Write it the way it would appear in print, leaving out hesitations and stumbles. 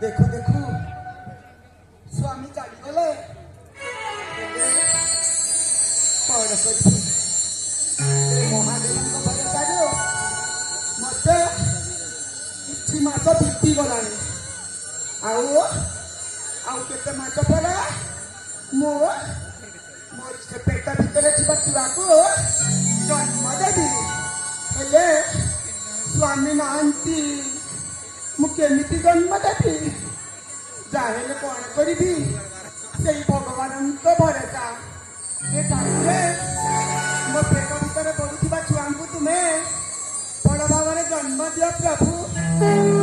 देखो देखो स्वामी चालीगले महादेव मत कि मास बीती गला आते मास पर मो पेट भितर छुआ को जन्म देवी हेले स्वामी नहांती मुझे जन्म देवी जाहे कौन करी से भगवान भरोसा ये ठाकुरे मो पेट भीतर पड़ुवा छुआ को तुम्हें बड़ भाव जन्म दियो प्रभु।